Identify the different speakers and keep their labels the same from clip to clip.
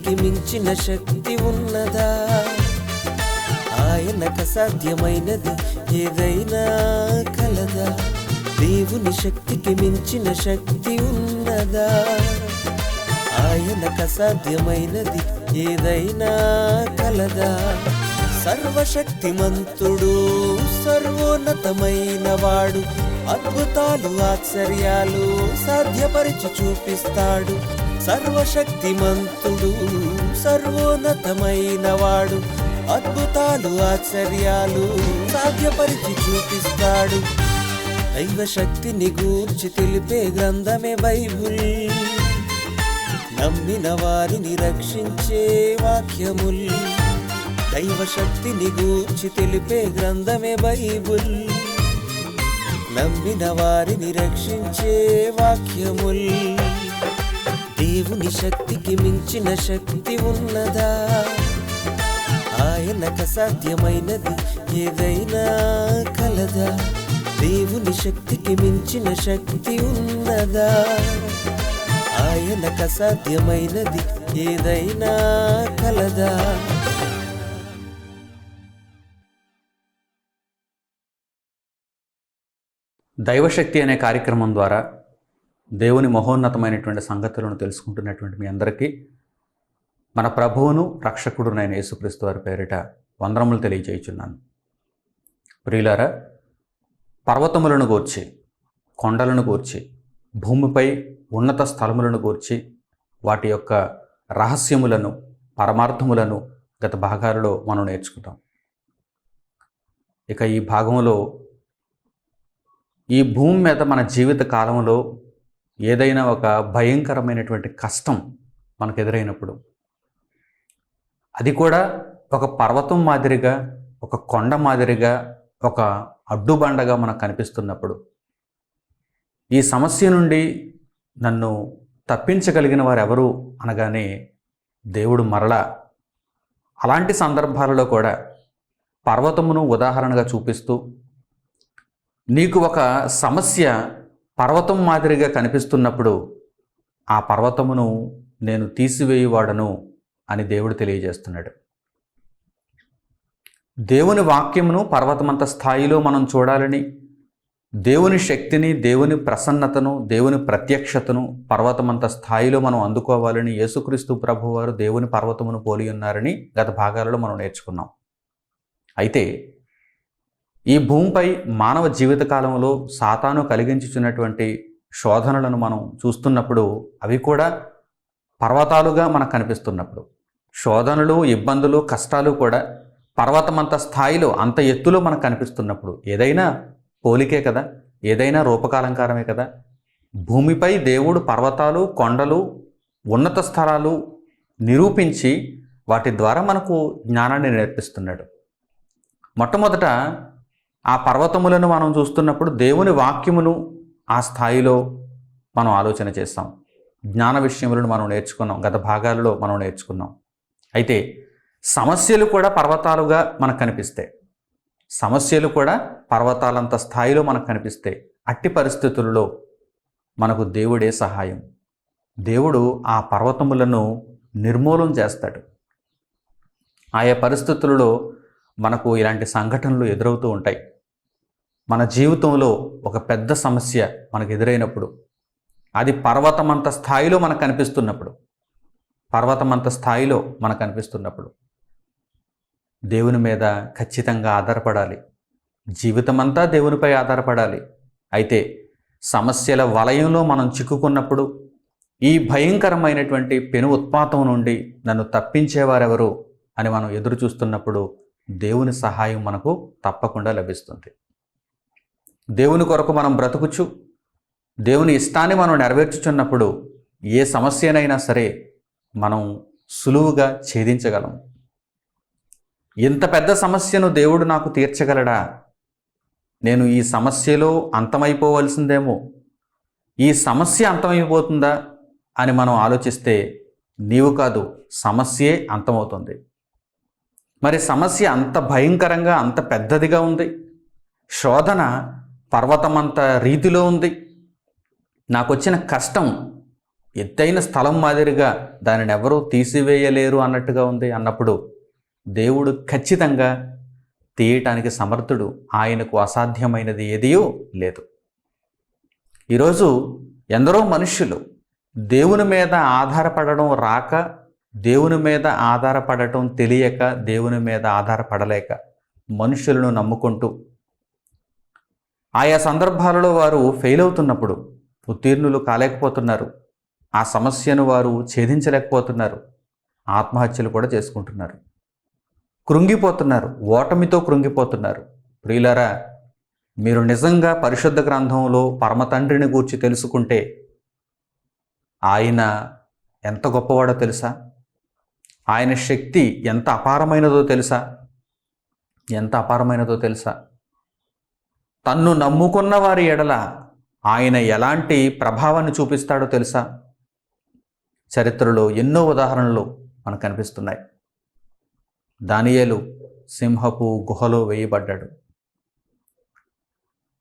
Speaker 1: శక్తికి మించిన శక్తి ఉన్నదా? ఆయనకు అసాధ్యమైనది ఏదైనా కలదా? దేవుని శక్తికి మించిన శక్తి ఉన్నదా? ఆయనకు అసాధ్యమైనది ఏదైనా కలదా? సర్వశక్తిమంతుడు, సర్వోన్నతమైన వాడు, అద్భుతాలు ఆశ్చర్యాలు సాధ్యపరిచి చూపిస్తాడు. సర్వశక్తిమంతుడు, సర్వోన్నతమైన వాడు, అద్భుతాలు ఆశ్చర్యాలు సాధ్యపరిచి చూపిస్తాడు. దైవశక్తిని గూర్చి తెలిపే గ్రంథమే బైబుల్, నమ్మిన వారిని రక్షించే వాక్యముల్. దైవశక్తిని గూర్చి తెలిపే గ్రంథమే బైబుల్, నమ్మిన వారిని రక్షించే వాక్యముల్. దేవుని శక్తికి మించిన శక్తి ఉన్నదా? ఆయనకు అసాధ్యమైనది ఏదైనా కలదా? దేవుని శక్తికి మించిన శక్తి ఉన్నదా? ఆయనకు అసాధ్యమైనది ఏదైనా కలదా?
Speaker 2: దైవశక్తి అనే కార్యక్రమం ద్వారా దేవుని మహోన్నతమైనటువంటి సంగతులను తెలుసుకుంటున్నటువంటి మీ అందరికీ మన ప్రభువును రక్షకుడునైన యేసుక్రీస్తు వారి పేరిట వందనములు తెలియజేయుచున్నాను. ప్రియులారా, పర్వతములను గూర్చి, కొండలను గూర్చి, భూమిపై ఉన్నత స్థలములను గూర్చి, వాటి యొక్క రహస్యములను, పరమార్థములను గత భాగాలలో మనం నేర్చుకుంటాం. ఇక ఈ భాగంలో ఈ భూమి మీద మన జీవిత కాలంలో ఏదైనా ఒక భయంకరమైనటువంటి కష్టం మనకు ఎదురైనప్పుడు, అది కూడా ఒక పర్వతం మాదిరిగా, ఒక కొండ మాదిరిగా, ఒక అడ్డుబండగా మనకు కనిపిస్తున్నప్పుడు, ఈ సమస్య నుండి నన్ను తప్పించగలిగిన వారు ఎవరు అనగానే దేవుడు మరలా అలాంటి సందర్భాలలో కూడా పర్వతమును ఉదాహరణగా చూపిస్తూ, నీకు ఒక సమస్య పర్వతం మాదిరిగా కనిపిస్తున్నప్పుడు ఆ పర్వతమును నేను తీసివేయువాడను అని దేవుడు తెలియజేస్తున్నాడు. దేవుని వాక్యమును పర్వతమంత స్థాయిలో మనం చూడాలని, దేవుని శక్తిని, దేవుని ప్రసన్నతను, దేవుని ప్రత్యక్షతను పర్వతమంత స్థాయిలో మనం అందుకోవాలని యేసుక్రీస్తు ప్రభువారు దేవుని పర్వతమును పోలి ఉన్నారని గత భాగాలలో మనం నేర్చుకున్నాం. అయితే ఈ భూమిపై మానవ జీవితకాలంలో సాతాను కలిగించుచున్నటువంటి శోధనలను మనం చూస్తున్నప్పుడు, అవి కూడా పర్వతాలుగా మనకు కనిపిస్తున్నప్పుడు, శోధనలు, ఇబ్బందులు, కష్టాలు కూడా పర్వతమంత స్థాయిలో, అంత ఎత్తులో మనకు కనిపిస్తున్నప్పుడు, ఏదైనా పోలికే కదా, ఏదైనా రూపకాలంకారమే కదా. భూమిపై దేవుడు పర్వతాలు, కొండలు, ఉన్నత స్థలాలు నిరూపించి వాటి ద్వారా మనకు జ్ఞానాన్ని నేర్పిస్తున్నాడు. మొట్టమొదట ఆ పర్వతములను మనం చూస్తున్నప్పుడు దేవుని వాక్యమును ఆ స్థాయిలో మనం ఆలోచన చేస్తాం. జ్ఞాన విషయములను మనం నేర్చుకున్నాం, గత భాగాలలో మనం నేర్చుకున్నాం. అయితే సమస్యలు కూడా పర్వతాలుగా మనకు కనిపిస్తాయి. సమస్యలు కూడా పర్వతాలంత స్థాయిలో మనకు కనిపిస్తాయి. అట్టి పరిస్థితులలో మనకు దేవుడే సహాయం. దేవుడు ఆ పర్వతములను నిర్మూలన చేస్తాడు. ఆయా పరిస్థితులలో మనకు ఇలాంటి సంఘటనలు ఎదురవుతూ ఉంటాయి. మన జీవితంలో ఒక పెద్ద సమస్య మనకు ఎదురైనప్పుడు, అది పర్వతమంత స్థాయిలో మనకు కనిపిస్తున్నప్పుడు, పర్వతమంత స్థాయిలో మనకు కనిపిస్తున్నప్పుడు దేవుని మీద ఖచ్చితంగా ఆధారపడాలి. జీవితమంతా దేవునిపై ఆధారపడాలి. అయితే సమస్యల వలయంలో మనం చిక్కుకున్నప్పుడు, ఈ భయంకరమైనటువంటి పెను ఉత్పాతం నుండి నన్ను తప్పించేవారెవరు అని మనం ఎదురు చూస్తున్నప్పుడు దేవుని సహాయం మనకు తప్పకుండా లభిస్తుంది. దేవుని కొరకు మనం బ్రతుకుచు, దేవుని ఇష్టాన్ని మనం నెరవేర్చుచున్నప్పుడు ఏ సమస్యనైనా సరే మనం సులువుగా ఛేదించగలం. ఇంత పెద్ద సమస్యను దేవుడు నాకు తీర్చగలడా? నేను ఈ సమస్యలో అంతమైపోవలసిందేమో, ఈ సమస్య అంతమైపోతుందా అని మనం ఆలోచిస్తే నీవు కాదు, సమస్యే అంతమవుతుంది. మరి సమస్య అంత భయంకరంగా, అంత పెద్దదిగా ఉంది. శోధన పర్వతమంత రీతిలో ఉంది. నాకు వచ్చిన కష్టం ఎత్తైన స్థలం మాదిరిగా దానిని ఎవరూ తీసివేయలేరు అన్నట్టుగా ఉంది అన్నప్పుడు దేవుడు ఖచ్చితంగా తీయటానికి సమర్థుడు. ఆయనకు అసాధ్యమైనది ఏదియూ లేదు. ఈరోజు ఎందరో మనుష్యులు దేవుని మీద ఆధారపడడం రాక, దేవుని మీద ఆధారపడటం తెలియక, దేవుని మీద ఆధారపడలేక మనుషులను నమ్ముకుంటూ ఆయా సందర్భాలలో వారు ఫెయిల్ అవుతున్నప్పుడు ఉత్తీర్ణులు కాలేకపోతున్నారు. ఆ సమస్యను వారు ఛేదించలేకపోతున్నారు. ఆత్మహత్యలు కూడా చేసుకుంటున్నారు. కృంగిపోతున్నారు. ఓటమితో కృంగిపోతున్నారు. ప్రియులారా, మీరు నిజంగా పరిశుద్ధ గ్రంథంలో పరమ తండ్రిని గూర్చి తెలుసుకుంటే ఆయన ఎంత గొప్పవాడో తెలుసా? ఆయన శక్తి ఎంత అపారమైనదో తెలుసా? ఎంత అపారమైనదో తెలుసా? తన్ను నమ్ముకున్న వారి ఎడల ఆయన ఎలాంటి ప్రభావాన్ని చూపిస్తాడో తెలుసా? చరిత్రలో ఎన్నో ఉదాహరణలు మనకు కనిపిస్తున్నాయి. దానియేలు సింహపు గుహలో వేయబడ్డాడు.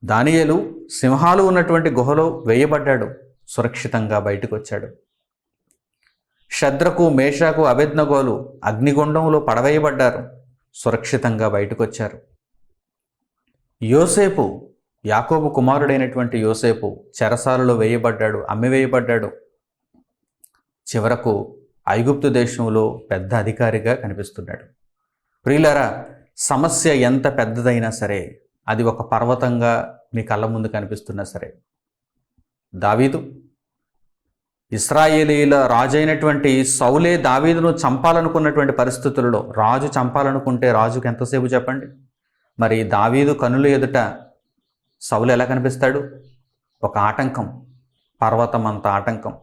Speaker 2: దానియేలు సింహాలు ఉన్నటువంటి గుహలో వేయబడ్డాడు. సురక్షితంగా బయటకు వచ్చాడు. షద్రకు, మేషాకు, అబేద్నెగోలు అగ్నిగుండంలో పడవేయబడ్డారు. సురక్షితంగా బయటకు వచ్చారు. యోసేపు, యాకోబు కుమారుడైనటువంటి యోసేపు చెరసాలలో వేయబడ్డాడు, అమ్మివేయబడ్డాడు. చివరకు ఐగుప్తు దేశంలో పెద్ద అధికారిగా కనిపిస్తున్నాడు. ప్రియులారా, సమస్య ఎంత పెద్దదైనా సరే, అది ఒక పర్వతంగా మీ కళ్ళ ముందు కనిపిస్తున్నా సరే, దావీదు, ఇశ్రాయేలీల రాజు అయినటువంటి సౌలే దావీదును చంపాలనుకున్నటువంటి పరిస్థితులలో, రాజు చంపాలనుకుంటే రాజుకు ఎంతసేపు చెప్పండి? మరి దావీదు కనుల ఎదుట సౌలు ఎలా కనిపిస్తాడు? ఒక ఆటంకం, పర్వతం అంత ఆటంకం.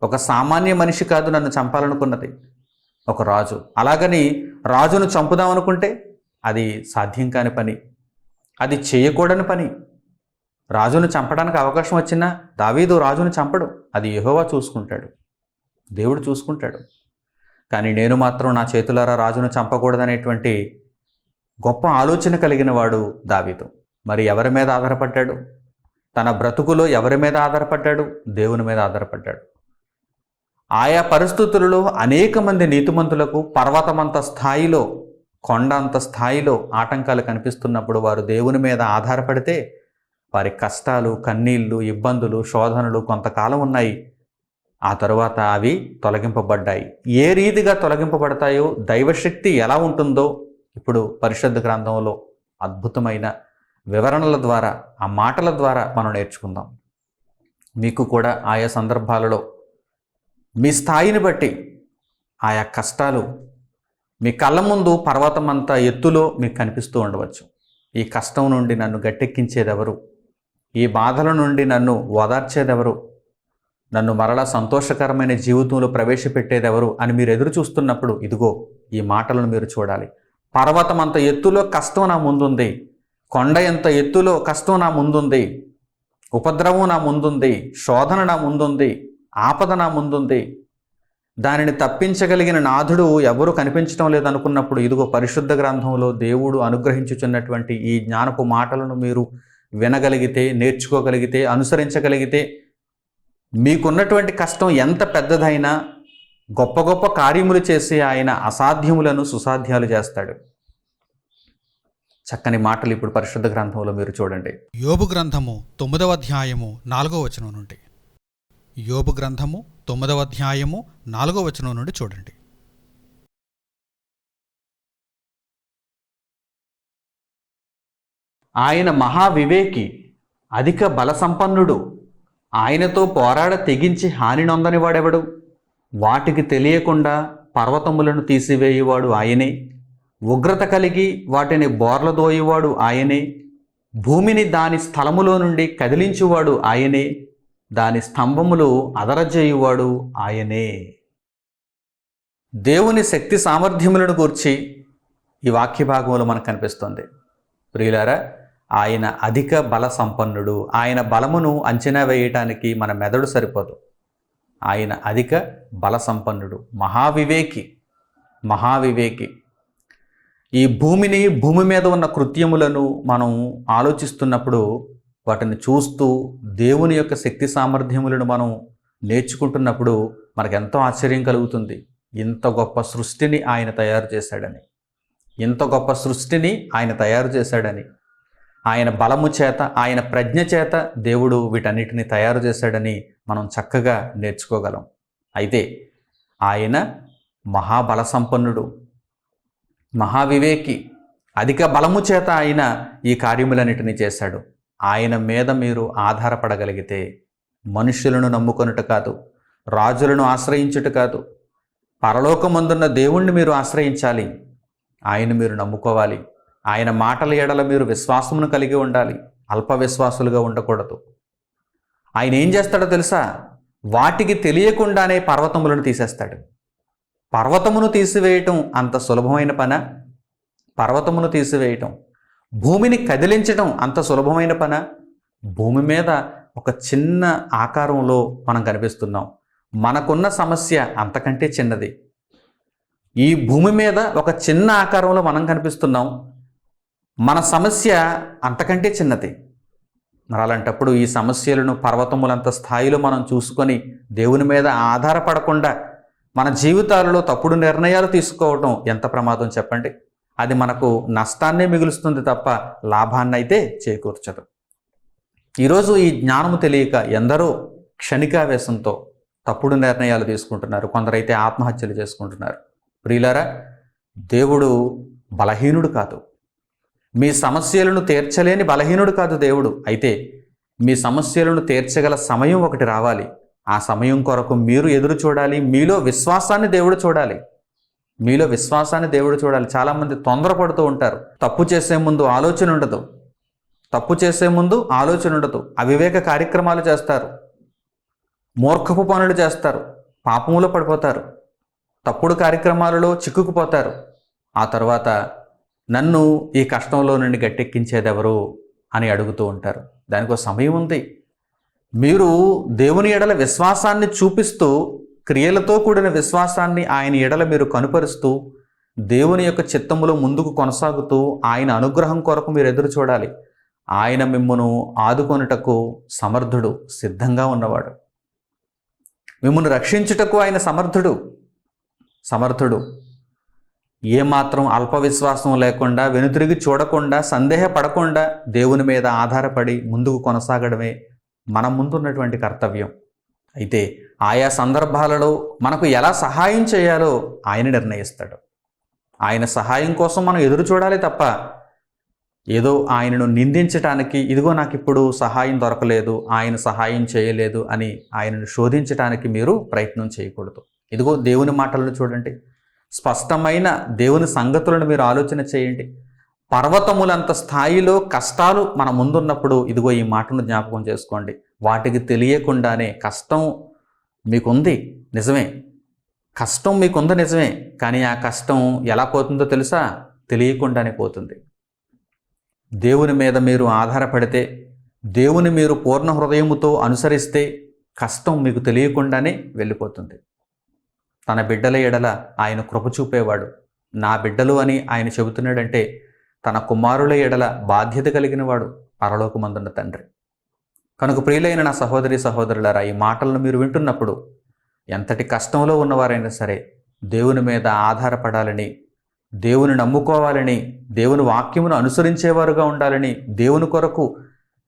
Speaker 2: ఒక సామాన్య మనిషి కాదు నన్ను చంపాలనుకున్నది, ఒక రాజు. అలాగని రాజును చంపుదామనుకుంటే అది సాధ్యం కాని పని, అది చేయకూడని పని. రాజును చంపడానికి అవకాశం వచ్చినా దావీదు రాజును చంపడు. అది యెహోవా చూసుకుంటాడు, దేవుడు చూసుకుంటాడు. కానీ నేను మాత్రం నా చేతులారా రాజును చంపకూడదనేటువంటి గొప్ప ఆలోచన కలిగిన వాడు దావీదు. మరి ఎవరి మీద ఆధారపడ్డాడు? తన బ్రతుకులో ఎవరి మీద ఆధారపడ్డాడు? దేవుని మీద ఆధారపడ్డాడు. ఆయా పరిస్థితులలో అనేక మంది నీతిమంతులకు పర్వతమంత స్థాయిలో, కొండ అంత స్థాయిలో ఆటంకాలు కనిపిస్తున్నప్పుడు వారు దేవుని మీద ఆధారపడితే వారి కష్టాలు, కన్నీళ్లు, ఇబ్బందులు, శోధనలు కొంతకాలం ఉన్నాయి. ఆ తరువాత అవి తొలగింపబడ్డాయి. ఏ రీతిగా తొలగింపబడతాయో, దైవశక్తి ఎలా ఉంటుందో ఇప్పుడు పరిశుద్ధ గ్రంథంలో అద్భుతమైన వివరణల ద్వారా, ఆ మాటల ద్వారా మనం నేర్చుకుందాం. మీకు కూడా ఆయా సందర్భాలలో మీ స్థాయిని బట్టి ఆయా కష్టాలు మీ కళ్ళ ముందు పర్వతం అంత ఎత్తులో మీకు కనిపిస్తూ ఉండవచ్చు. ఈ కష్టం నుండి నన్ను గట్టెక్కించేదెవరు? ఈ బాధల నుండి నన్ను ఓదార్చేదెవరు? నన్ను మరలా సంతోషకరమైన జీవితంలో ప్రవేశపెట్టేదెవరు అని మీరు ఎదురు చూస్తున్నప్పుడు ఇదిగో ఈ మాటలను మీరు చూడాలి. పర్వతం అంత ఎత్తులో కష్టం నా ముందుంది, కొండ ఎంత ఎత్తులో కష్టం నా ముందుంది, ఉపద్రవం నా ముందుంది, శోధన నా ముందుంది, ఆపద నా ముందుంది. దానిని తప్పించగలిగిన నాథుడు ఎవరు కనిపించడం లేదనుకున్నప్పుడు ఇదిగో పరిశుద్ధ గ్రంథంలో దేవుడు అనుగ్రహించుచున్నటువంటి ఈ జ్ఞానపు మాటలను మీరు వినగలిగితే, నేర్చుకోగలిగితే, అనుసరించగలిగితే మీకున్నటువంటి కష్టం ఎంత పెద్దదైనా గొప్ప గొప్ప కార్యములు చేసి ఆయన అసాధ్యములను సుసాధ్యాలు చేస్తాడు. చక్కని మాటలు ఇప్పుడు పరిశుద్ధ గ్రంథంలో మీరు చూడండి.
Speaker 3: యోబు గ్రంథము 9వ అధ్యాయము 4వ వచనం నుండి. యోబు గ్రంథము 9వ అధ్యాయము 4వ వచనం నుండి చూడండి.
Speaker 2: ఆయన మహావివేకి, అధిక బలసంపన్నుడు. ఆయనతో పోరాడ తెగించి హాని నొందని వాడెవడు? వాటికి తెలియకుండా పర్వతములను తీసివేయువాడు ఆయనే. ఉగ్రత కలిగి వాటిని బోర్లదోయువాడు ఆయనే. భూమిని దాని స్థలములో నుండి కదిలించువాడు ఆయనే. దాని స్తంభములు అదరజేయువాడు ఆయనే. దేవుని శక్తి సామర్థ్యములను గూర్చి ఈ వాక్య భాగంలో మనకు కనిపిస్తుంది. ప్రియులారా, ఆయన అధిక బల సంపన్నుడు. ఆయన బలమును అంచనా వేయటానికి మన మెదడు సరిపోదు. ఆయన అధిక బల సంపన్నుడు, మహావివేకి. మహావివేకి. ఈ భూమిని, భూమి మీద ఉన్న కృత్యములను మనం ఆలోచిస్తున్నప్పుడు వాటిని చూస్తూ దేవుని యొక్క శక్తి సామర్థ్యములను మనం నేర్చుకుంటున్నప్పుడు మనకెంతో ఆశ్చర్యం కలుగుతుంది. ఇంత గొప్ప సృష్టిని ఆయన తయారు చేశాడని, ఇంత గొప్ప సృష్టిని ఆయన తయారు చేశాడని, ఆయన బలము చేత, ఆయన ప్రజ్ఞ చేత దేవుడు వీటన్నిటిని తయారు చేశాడని మనం చక్కగా నేర్చుకోగలం. అయితే ఆయన మహాబల సంపన్నుడు, మహావివేకి, అధిక బలము చేత ఆయన ఈ కార్యములన్నిటినీ చేశాడు. ఆయన మీద మీరు ఆధారపడగలిగితే, మనుషులను నమ్ముకొనుట కాదు, రాజులను ఆశ్రయించుట కాదు, పరలోకమందున్న దేవుణ్ణి మీరు ఆశ్రయించాలి. ఆయన మీరు నమ్ముకోవాలి. ఆయన మాటల ఎడల మీరు విశ్వాసమును కలిగి ఉండాలి. అల్ప విశ్వాసులుగా ఉండకూడదు. ఆయన ఏం చేస్తాడో తెలుసా? వాటికి తెలియకుండానే పర్వతములను తీసేస్తాడు. పర్వతమును తీసివేయటం అంత సులభమైన పనా? పర్వతమును తీసివేయటం, భూమిని కదిలించటం అంత సులభమైన పనా? భూమి మీద ఒక చిన్న ఆకారంలో మనం కనిపిస్తున్నాం. మనకున్న సమస్య అంతకంటే చిన్నది. ఈ భూమి మీద ఒక చిన్న ఆకారంలో మనం కనిపిస్తున్నాం. మన సమస్య అంతకంటే చిన్నది. మరి అలాంటప్పుడు ఈ సమస్యలను పర్వతములంత స్థాయిలో మనం చూసుకొని దేవుని మీద ఆధారపడకుండా మన జీవితాలలో తప్పుడు నిర్ణయాలు తీసుకోవటం ఎంత ప్రమాదం చెప్పండి. అది మనకు నష్టాన్నే మిగులుస్తుంది తప్ప లాభాన్ని అయితే చేకూర్చదు. ఈరోజు ఈ జ్ఞానము తెలియక ఎందరో క్షణికావేశంతో తప్పుడు నిర్ణయాలు తీసుకుంటున్నారు. కొందరైతే ఆత్మహత్యలు చేసుకుంటున్నారు. ప్రియులారా, దేవుడు బలహీనుడు కాదు. మీ సమస్యలను తీర్చలేని బలహీనుడు కాదు దేవుడు. అయితే మీ సమస్యలను తీర్చగల సమయం ఒకటి రావాలి. ఆ సమయం కొరకు మీరు ఎదురు చూడాలి. మీలో విశ్వాసాన్ని దేవుడు చూడాలి. మీలో విశ్వాసాన్ని దేవుడు చూడాలి. చాలామంది తొందరపడుతూ ఉంటారు. తప్పు చేసే ముందు ఆలోచన ఉండదు. తప్పు చేసే ముందు ఆలోచన ఉండదు. అవివేక కార్యక్రమాలు చేస్తారు. మూర్ఖపు పనులు చేస్తారు. పాపములో పడిపోతారు. తప్పుడు కార్యక్రమాలలో చిక్కుకుపోతారు. ఆ తర్వాత నన్ను ఈ కష్టంలో నుండి గట్టెక్కించేదెవరు అని అడుగుతూ ఉంటారు. దానికి ఒక సమయం ఉంది. మీరు దేవుని ఎడల విశ్వాసాన్ని చూపిస్తూ, క్రియలతో కూడిన విశ్వాసాన్ని ఆయన ఎడల మీరు కనుపరుస్తూ, దేవుని యొక్క చిత్తములో ముందుకు కొనసాగుతూ ఆయన అనుగ్రహం కొరకు మీరు ఎదురు చూడాలి. ఆయన మిమ్మును ఆదుకొనుటకు సమర్థుడు, సిద్ధంగా ఉన్నవాడు. మిమ్మును రక్షించుటకు ఆయన సమర్థుడు. ఏమాత్రం అల్పవిశ్వాసం లేకుండా, వెనుతిరిగి చూడకుండా, సందేహపడకుండా దేవుని మీద ఆధారపడి ముందుకు కొనసాగడమే మన ముందున్నటువంటి కర్తవ్యం. అయితే ఆయా సందర్భాలలో మనకు ఎలా సహాయం చేయాలో ఆయన నిర్ణయిస్తాడు. ఆయన సహాయం కోసం మనం ఎదురు చూడాలి తప్ప ఏదో ఆయనను నిందించటానికి, ఇదిగో నాకు ఇప్పుడు సహాయం దొరకలేదు, ఆయన సహాయం చేయలేదు అని ఆయనను శోధించటానికి మీరు ప్రయత్నం చేయకూడదు. ఇదిగో దేవుని మాటలను చూడండి. స్పష్టమైన దేవుని సంగతులను మీరు ఆలోచన చేయండి. పర్వతములంత స్థాయిలో కష్టాలు మన ముందున్నప్పుడు ఇదిగో ఈ మాటను జ్ఞాపకం చేసుకోండి. వాటికి తెలియకుండానే కష్టం మీకుంది నిజమే, కష్టం మీకుంది నిజమే, కానీ ఆ కష్టం ఎలా పోతుందో తెలుసా? తెలియకుండానే పోతుంది. దేవుని మీద మీరు ఆధారపడితే, దేవుని మీరు పూర్ణ హృదయముతో అనుసరిస్తే కష్టం మీకు తెలియకుండానే వెళ్ళిపోతుంది. తన బిడ్డల ఎడల ఆయన కృప చూపేవాడు. నా బిడ్డలు అని ఆయన చెబుతున్నాడంటే తన కుమారుల ఎడల బాధ్యత కలిగిన వాడు పరలోకమందున్న తండ్రి. కనుక ప్రియులైన నా సహోదరి సహోదరులారా, ఈ మాటలను మీరు వింటున్నప్పుడు ఎంతటి కష్టంలో ఉన్నవారైనా సరే దేవుని మీద ఆధారపడాలని, దేవుని నమ్ముకోవాలని, దేవుని వాక్యమును అనుసరించేవారుగా ఉండాలని, దేవుని కొరకు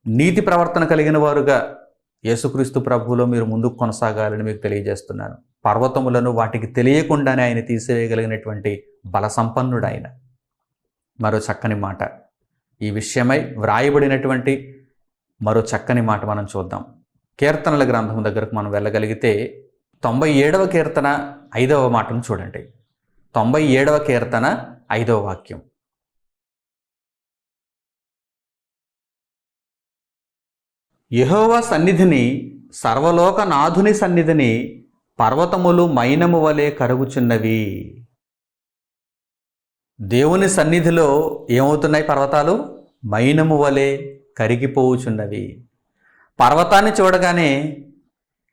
Speaker 2: నీతి ప్రవర్తన కలిగిన వారుగా యేసుక్రీస్తు ప్రభువులో మీరు ముందుకు కొనసాగాలని మీకు తెలియజేస్తున్నాను. పర్వతములను వాటికి తెలియకుండానే ఆయన తీసివేయగలిగినటువంటి బల సంపన్నుడు ఆయన. మరో చక్కని మాట, ఈ విషయమై వ్రాయబడినటువంటి మరో చక్కని మాట మనం చూద్దాం. కీర్తనల గ్రంథం దగ్గరకు మనం వెళ్ళగలిగితే 97వ కీర్తన 5వ మాటను చూడండి. 97వ కీర్తన 5వ వాక్యం. యెహోవా సన్నిధిని, సర్వలోకనాథుని సన్నిధిని పర్వతములు మైనము వలె కరుగుచున్నవి. దేవుని సన్నిధిలో ఏమవుతున్నాయి? పర్వతాలు మైనము వలె కరిగిపోవుచున్నవి. పర్వతాన్ని చూడగానే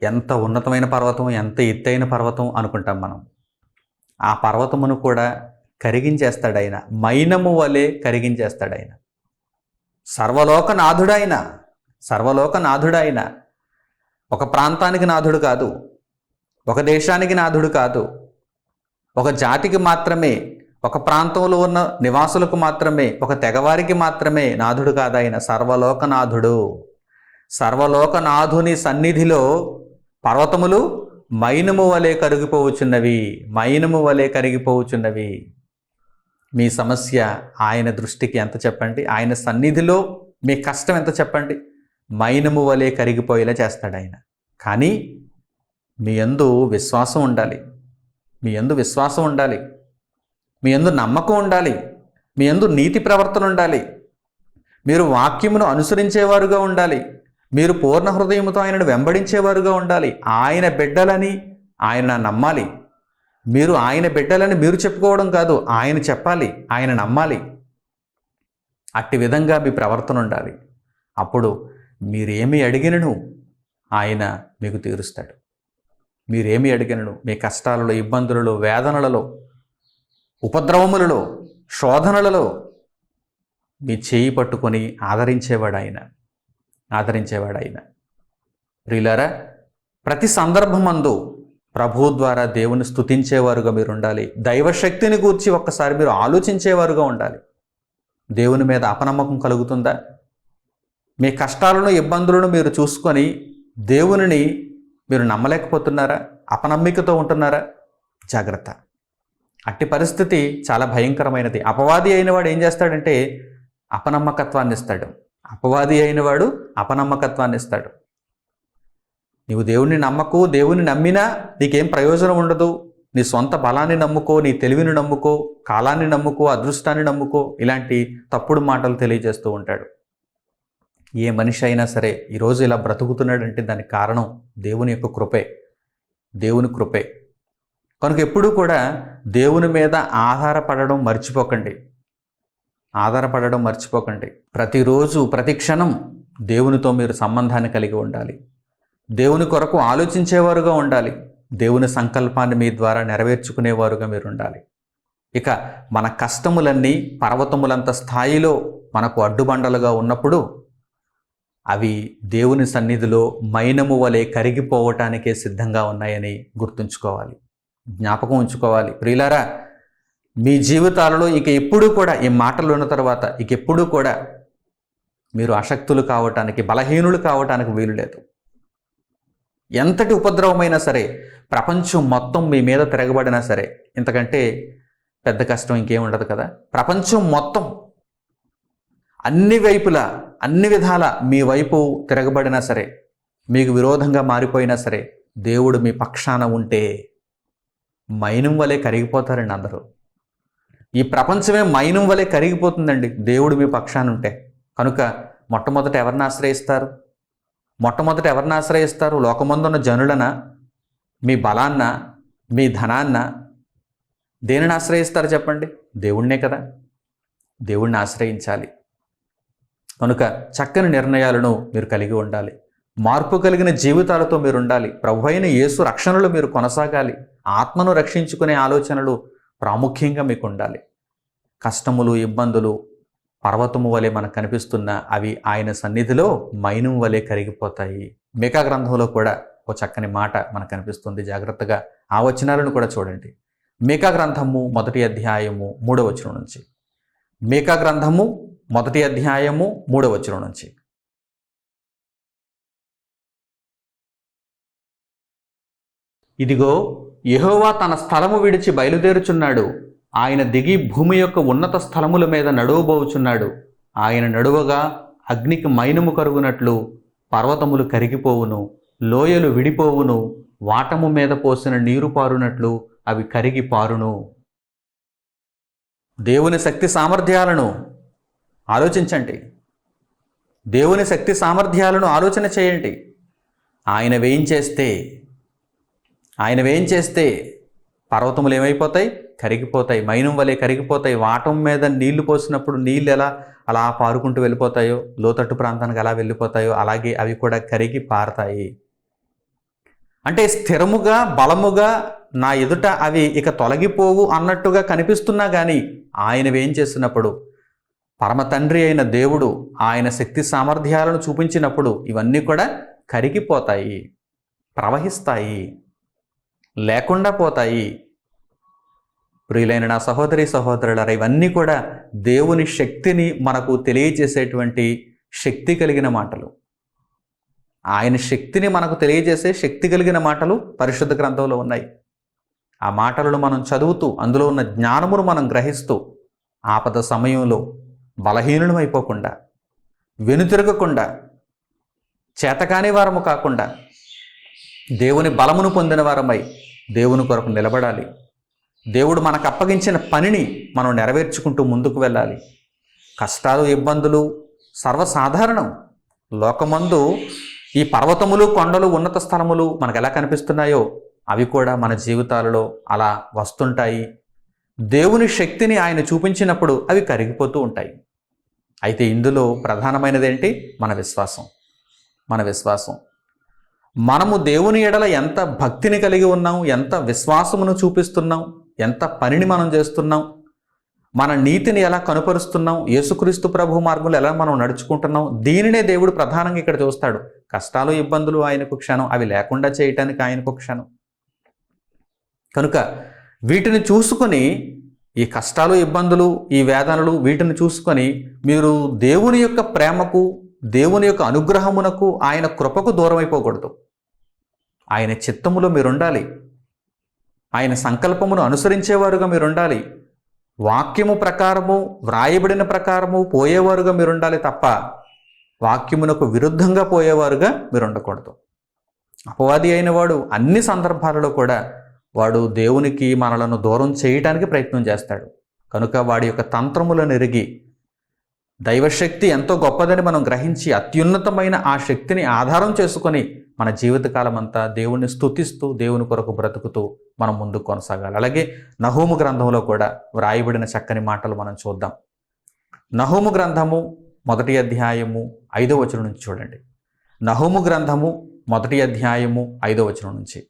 Speaker 2: ఎంత ఉన్నతమైన పర్వతం, ఎంత ఎత్తైన పర్వతం అనుకుంటాం మనం. ఆ పర్వతమును కూడా కరిగించేస్తాడు ఆయన, మైనము వలె కరిగించేస్తాడు ఆయన. సర్వలోకనాథుడైన ఒక ప్రాంతానికి నాథుడు కాదు, ఒక దేశానికి నాథుడు కాదు, ఒక జాతికి మాత్రమే, ఒక ప్రాంతంలో ఉన్న నివాసులకు మాత్రమే, ఒక తెగవారికి మాత్రమే నాథుడు కాదు. ఆయన సర్వలోకనాథుడు. సర్వలోకనాథుని సన్నిధిలో పర్వతములు మైనము వలె కరిగిపోవచ్చున్నవి, మైనము వలె కరిగిపోవచ్చున్నవి. మీ సమస్య ఆయన దృష్టికి ఎంత చెప్పండి? ఆయన సన్నిధిలో మీ కష్టం ఎంత చెప్పండి? మైనము వలె కరిగిపోయేలా చేస్తాడు ఆయన. కానీ మీ యందు విశ్వాసం ఉండాలి, మీ యందు విశ్వాసం ఉండాలి, మీ యందు నమ్మకం ఉండాలి, మీ యందు నీతి ప్రవర్తన ఉండాలి, మీరు వాక్యమును అనుసరించేవారుగా ఉండాలి, మీరు పూర్ణ హృదయముతో ఆయనను వెంబడించేవారుగా ఉండాలి. ఆయన బిడ్డలని ఆయన నమ్మాలి. మీరు ఆయన బిడ్డలని మీరు చెప్పుకోవడం కాదు, ఆయన చెప్పాలి, ఆయన నమ్మాలి. అట్టి విధంగా మీ ప్రవర్తన ఉండాలి. అప్పుడు మీరేమి అడిగినను ఆయన మీకు తీరుస్తాడు. మీరేమి అడిగినను మీ కష్టాలలో, ఇబ్బందులలో, వేదనలలో, ఉపద్రవములలో, శోధనలలో మీ చేయి పట్టుకొని ఆదరించేవాడు ఆయన, ఆదరించేవాడు ఆయన. ప్రియులారా, ప్రతి సందర్భమందు ప్రభు ద్వారా దేవుని స్తుతించేవారుగా మీరు ఉండాలి. దైవశక్తిని గూర్చి ఒక్కసారి మీరు ఆలోచించేవారుగా ఉండాలి. దేవుని మీద అపనమ్మకం కలుగుతుందా? మీ కష్టాలను, ఇబ్బందులను మీరు చూసుకొని దేవునిని మీరు నమ్మలేకపోతున్నారా? అపనమ్మికతో ఉంటున్నారా? జాగ్రత్త. అట్టి పరిస్థితి చాలా భయంకరమైనది. అపవాది అయినవాడు ఏం చేస్తాడంటే అపనమ్మకత్వాన్ని ఇస్తాడు. అపవాది అయినవాడు అపనమ్మకత్వాన్ని ఇస్తాడు. నీవు దేవుణ్ణి నమ్మకు, దేవుని నమ్మినా నీకేం ప్రయోజనం ఉండదు. నీ సొంత బలాన్ని నమ్ముకో, నీ తెలివిని నమ్ముకో, కాలాన్ని నమ్ముకో, అదృష్టాన్ని నమ్ముకో, ఇలాంటి తప్పుడు మాటలు తెలియజేస్తూ ఉంటాడు. ఏ మనిషి అయినా సరే ఈరోజు ఇలా బ్రతుకుతున్నాడంటే దానికి కారణం దేవుని యొక్క కృపే, దేవుని కృపే. కనుక ఎప్పుడూ కూడా దేవుని మీద ఆధారపడడం మర్చిపోకండి, ఆధారపడడం మర్చిపోకండి. ప్రతిరోజు, ప్రతి క్షణం దేవునితో మీరు సంబంధాన్ని కలిగి ఉండాలి. దేవుని కొరకు ఆలోచించేవారుగా ఉండాలి. దేవుని సంకల్పాన్ని మీ ద్వారా నెరవేర్చుకునేవారుగా మీరు ఉండాలి. ఇక మన కష్టములన్నీ పర్వతములంత స్థాయిలో మనకు అడ్డుబండలుగా ఉన్నప్పుడు అవి దేవుని సన్నిధిలో మైనము వలె కరిగిపోవటానికే సిద్ధంగా ఉన్నాయని గుర్తుంచుకోవాలి, జ్ఞాపకం ఉంచుకోవాలి. ప్రియులారా, మీ జీవితాలలో ఇక ఎప్పుడూ కూడా ఈ మాటలు ఉన్న తర్వాత ఇక ఎప్పుడూ కూడా మీరు అశక్తులు కావటానికి, బలహీనులు కావటానికి వీలు లేదు. ఎంతటి ఉపద్రవమైనా సరే, ప్రపంచం మొత్తం మీ మీద తిరగబడినా సరే, ఇంతకంటే పెద్ద కష్టం ఇంకేం ఉండదు కదా. ప్రపంచం మొత్తం అన్ని వైపులా, అన్ని విధాల మీ వైపు తిరగబడినా సరే, మీకు విరోధంగా మారిపోయినా సరే, దేవుడు మీ పక్షాన ఉంటే మైనం వలె కరిగిపోతారండి అందరూ. ఈ ప్రపంచమే మైనం వలె కరిగిపోతుందండి దేవుడు మీ పక్షాన ఉంటే. కనుక మొట్టమొదట ఎవరిని ఆశ్రయిస్తారు? మొట్టమొదట ఎవరిని ఆశ్రయిస్తారు? లోకమందున్న జనులన, మీ బలాన్న, మీ ధనాన్న? దేనిని ఆశ్రయిస్తారు చెప్పండి? దేవుణ్ణే కదా. దేవుణ్ణి ఆశ్రయించాలి. కనుక చక్కని నిర్ణయాలను మీరు కలిగి ఉండాలి. మార్పు కలిగిన జీవితాలతో మీరు ఉండాలి. ప్రభువైన యేసు రక్షణలో మీరు కొనసాగాలి. ఆత్మను రక్షించుకునే ఆలోచనలు ప్రాముఖ్యంగా మీకు ఉండాలి. కష్టములు, ఇబ్బందులు పర్వతము వలె మనకు కనిపిస్తున్న అవి ఆయన సన్నిధిలో మైనం వలె కరిగిపోతాయి. మీకా గ్రంథంలో కూడా ఒక చక్కని మాట మనకు కనిపిస్తుంది. జాగ్రత్తగా ఆ వచనాలను కూడా చూడండి. మీకా గ్రంథము 1వ అధ్యాయము 3వ వచనం నుంచి. మీకా గ్రంథము 1వ అధ్యాయము 3వ వచనం నుంచి. ఇదిగో, యెహోవా తన స్థలము విడిచి బయలుదేరుచున్నాడు. ఆయన దిగి భూమి యొక్క ఉన్నత స్థలముల మీద నడువబోచున్నాడు. ఆయన నడువగా అగ్నికి మైనము కరుగునట్లు పర్వతములు కరిగిపోవును, లోయలు విడిపోవును, వాటము మీద పోసిన నీరు పారునట్లు అవి కరిగి పారును. దేవుని శక్తి సామర్థ్యాలను ఆలోచించండి. దేవుని శక్తి సామర్థ్యాలను ఆలోచన చేయండి. ఆయన వేయించేస్తే పర్వతములు ఏమైపోతాయి? కరిగిపోతాయి, మైనం వలె కరిగిపోతాయి. వాటం మీద నీళ్లు పోసినప్పుడు నీళ్ళు ఎలా అలా పారుకుంటూ వెళ్ళిపోతాయో, లోతట్టు ప్రాంతానికి ఎలా వెళ్ళిపోతాయో, అలాగే అవి కూడా కరిగి పారుతాయి. అంటే స్థిరముగా, బలముగా నా ఎదుట అవి ఇక తొలగిపోవు అన్నట్టుగా కనిపిస్తున్నా కానీ ఆయన వేయించేసినప్పుడు, పరమ తండ్రి అయిన దేవుడు ఆయన శక్తి సామర్థ్యాలను చూపించినప్పుడు ఇవన్నీ కూడా కరిగిపోతాయి. ప్రవహిస్తాయి, లేకుండా పోతాయి. ప్రియులైన నా సహోదరి సహోదరులారా, ఇవన్నీ కూడా దేవుని శక్తిని మనకు తెలియజేసేటువంటి శక్తి కలిగిన మాటలు. ఆయన శక్తిని మనకు తెలియజేసే శక్తి కలిగిన మాటలు పరిశుద్ధ గ్రంథంలో ఉన్నాయి. ఆ మాటలను మనం చదువుతూ అందులో ఉన్న జ్ఞానమును మనం గ్రహిస్తూ ఆపద సమయంలో బలహీనులం అయిపోకుండా, వెనుతిరగకుండా, చేతకాని వారము కాకుండా దేవుని బలమును పొందిన వారమై దేవుని కొరకు నిలబడాలి. దేవుడు మనకు అప్పగించిన పనిని మనం నెరవేర్చుకుంటూ ముందుకు వెళ్ళాలి. కష్టాలు, ఇబ్బందులు సర్వసాధారణం. లోకమందు ఈ పర్వతములు, కొండలు, ఉన్నత స్థలములు మనకు ఎలా కనిపిస్తున్నాయో అవి కూడా మన జీవితాలలో అలా వస్తుంటాయి. దేవుని శక్తిని ఆయన చూపించినప్పుడు అవి కరిగిపోతూ ఉంటాయి. అయితే ఇందులో ప్రధానమైనది ఏంటి? మన విశ్వాసం. మన విశ్వాసం. మనము దేవుని ఎడల ఎంత భక్తిని కలిగి ఉన్నాం, ఎంత విశ్వాసమును చూపిస్తున్నాం, ఎంత పనిని మనం చేస్తున్నాం, మన నీతిని ఎలా కనుపరుస్తున్నాం, యేసుక్రీస్తు ప్రభు మార్గంలో ఎలా మనం నడుచుకుంటున్నాం, దీనినే దేవుడు ప్రధానంగా ఇక్కడ చూస్తాడు. కష్టాలు, ఇబ్బందులు ఆయనకు క్షణం, అవి లేకుండా చేయటానికి ఆయనకు క్షణం. కనుక వీటిని చూసుకొని, ఈ కష్టాలు, ఇబ్బందులు, ఈ వేదనలు, వీటిని చూసుకొని మీరు దేవుని యొక్క ప్రేమకు, దేవుని యొక్క అనుగ్రహమునకు, ఆయన కృపకు దూరం అయిపోకూడదు. ఆయన చిత్తములో మీరుండాలి. ఆయన సంకల్పమును అనుసరించేవారుగా మీరుండాలి. వాక్యము ప్రకారము, వ్రాయబడిన ప్రకారము పోయేవారుగా మీరుండాలి తప్ప వాక్యమునకు విరుద్ధంగా పోయేవారుగా మీరు ఉండకూడదు. అపవాది అయిన వాడు అన్ని సందర్భాలలో కూడా వాడు దేవునికి మనలను దూరం చేయడానికి ప్రయత్నం చేస్తాడు. కనుక వాడి యొక్క తంత్రములను ఎరిగి దైవశక్తి ఎంతో గొప్పదని మనం గ్రహించి అత్యున్నతమైన ఆ శక్తిని ఆధారం చేసుకొని మన జీవితకాలం అంతా దేవుణ్ణి స్తుతిస్తూ దేవుని కొరకు బ్రతుకుతూ మనం ముందుకు కొనసాగాలి. అలాగే నహూము గ్రంథంలో కూడా వ్రాయబడిన చక్కని మాటలు మనం చూద్దాం. నహూము గ్రంథము 1వ అధ్యాయము 5వ వచనం నుంచి చూడండి. నహూము గ్రంథము 1వ అధ్యాయము 5వ వచనం నుంచి.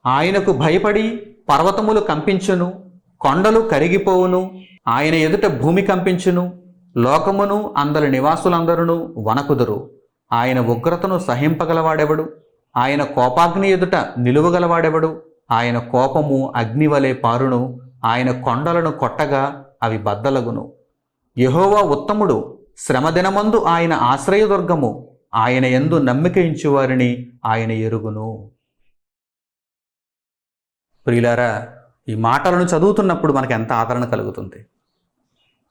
Speaker 2: ఆయనకు భయపడి పర్వతములు కంపించును, కొండలు కరిగిపోవును, ఆయన ఎదుట భూమి కంపించును, లోకమును అందరి నివాసులందరూ వణకుదురు. ఆయన ఉగ్రతను సహింపగలవాడెవడు? ఆయన కోపాగ్ని ఎదుట నిలువగలవాడెవడు? ఆయన కోపము అగ్నివలే పారును, ఆయన కొండలను కొట్టగా అవి బద్దలగును. యెహోవా ఉత్తముడు, శ్రమదినమందు ఆయన ఆశ్రయదుర్గము, ఆయన యందు నమ్మిక ఇంచువారిని ఆయన ఎరుగును. ప్రియులారా, ఈ మాటలను చదువుతున్నప్పుడు మనకు ఎంత ఆదరణ కలుగుతుంది.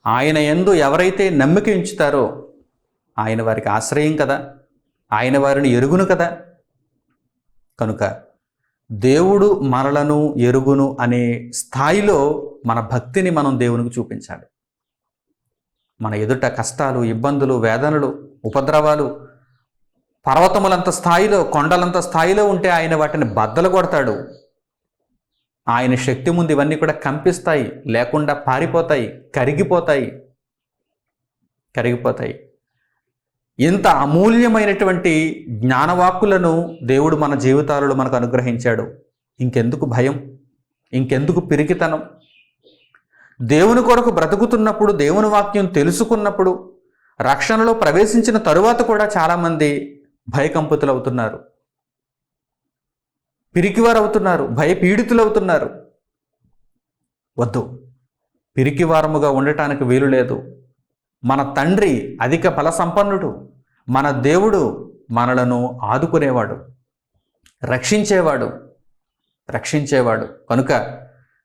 Speaker 2: ఆయన యందు ఎవరైతే నమ్మిక ఉంచుతారో ఆయన వారికి ఆశ్రయం కదా, ఆయన వారిని ఎరుగును కదా. కనుక దేవుడు మనలను ఎరుగును అనే స్థాయిలో మన భక్తిని మనం దేవునికి చూపించాలి. మన ఎదుట కష్టాలు, ఇబ్బందులు, వేదనలు, ఉపద్రవాలు పర్వతములంత స్థాయిలో, కొండలంత స్థాయిలో ఉంటే ఆయన వాటిని బద్దలు కొడతాడు. ఆయన శక్తి ముందు ఇవన్నీ కూడా కంపిస్తాయి, లేకుండా పారిపోతాయి, కరిగిపోతాయి. ఇంత అమూల్యమైనటువంటి జ్ఞానవాక్కులను దేవుడు మన జీవితాలలో మనకు అనుగ్రహించాడు. ఇంకెందుకు భయం? ఇంకెందుకు పిరికితనం? దేవుని కొరకు బ్రతుకుతున్నప్పుడు, దేవుని వాక్యం తెలుసుకున్నప్పుడు, రక్షణలో ప్రవేశించిన తరువాత కూడా చాలామంది భయకంపితులు అవుతున్నారు, పిరికివారు అవుతున్నారు, భయపీడితులు అవుతున్నారు. వద్దు, పిరికివారముగా ఉండటానికి వీలు లేదు. మన తండ్రి అధిక బల సంపన్నుడు, మన దేవుడు మనలను ఆదుకునేవాడు, రక్షించేవాడు. కనుక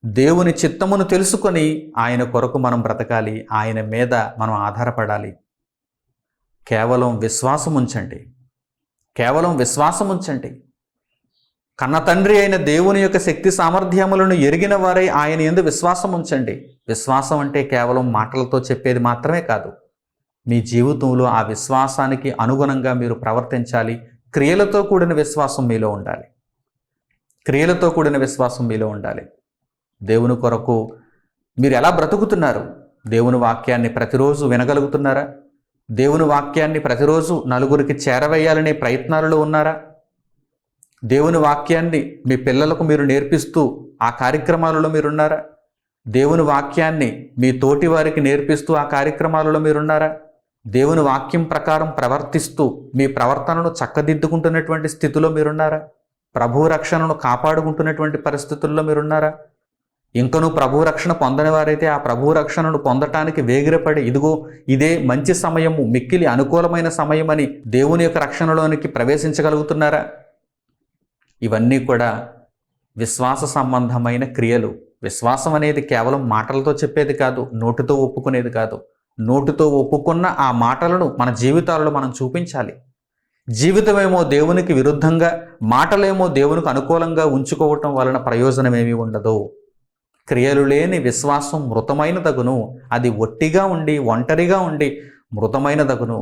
Speaker 2: దేవుని చిత్తమును తెలుసుకొని ఆయన కొరకు మనం బ్రతకాలి, ఆయన మీద మనం ఆధారపడాలి. కేవలం విశ్వాసం ఉంచండి. కన్న తండ్రి అయిన దేవుని యొక్క శక్తి సామర్థ్యములను ఎరిగిన వారై ఆయన యందు విశ్వాసం ఉంచండి. విశ్వాసం అంటే కేవలం మాటలతో చెప్పేది మాత్రమే కాదు. మీ జీవితంలో ఆ విశ్వాసానికి అనుగుణంగా మీరు ప్రవర్తించాలి. క్రియలతో కూడిన విశ్వాసం మీలో ఉండాలి. దేవుని కొరకు మీరు ఎలా బ్రతుకుతున్నారు? దేవుని వాక్యాన్ని ప్రతిరోజు వినగలుగుతున్నారా? దేవుని వాక్యాన్ని ప్రతిరోజు నలుగురికి చేరవేయాలనే ప్రయత్నాలలో ఉన్నారా? దేవుని వాక్యాన్ని మీ పిల్లలకు మీరు నేర్పిస్తూ ఆ కార్యక్రమాలలో మీరున్నారా? దేవుని వాక్యాన్ని మీ తోటి వారికి నేర్పిస్తూ ఆ కార్యక్రమాలలో మీరున్నారా? దేవుని వాక్యం ప్రకారం ప్రవర్తిస్తూ మీ ప్రవర్తనను చక్కదిద్దుకుంటున్నటువంటి స్థితిలో మీరున్నారా? ప్రభు రక్షణను కాపాడుకుంటున్నటువంటి పరిస్థితుల్లో మీరున్నారా? ఇంకనూ ప్రభు రక్షణ పొందని వారైతే ఆ ప్రభు రక్షణను పొందటానికి వేగిరపడి ఇదిగో ఇదే మంచి సమయము, మిక్కిలి అనుకూలమైన సమయమని దేవుని యొక్క రక్షణలోనికి ప్రవేశించగలుగుతున్నారా? ఇవన్నీ కూడా విశ్వాస సంబంధమైన క్రియలు. విశ్వాసం అనేది కేవలం మాటలతో చెప్పేది కాదు, నోటితో ఒప్పుకునేది కాదు. నోటితో ఒప్పుకున్న ఆ మాటలను మన జీవితాలలో మనం చూపించాలి. జీవితమేమో దేవునికి విరుద్ధంగా, మాటలేమో దేవునికి అనుకూలంగా ఉంచుకోవటం వలన ప్రయోజనమేమీ ఉండదు. క్రియలు లేని విశ్వాసం మృతమైనదగును. అది ఒట్టిగా ఉండి ఒంటరిగా ఉండి మృతమైనదగును.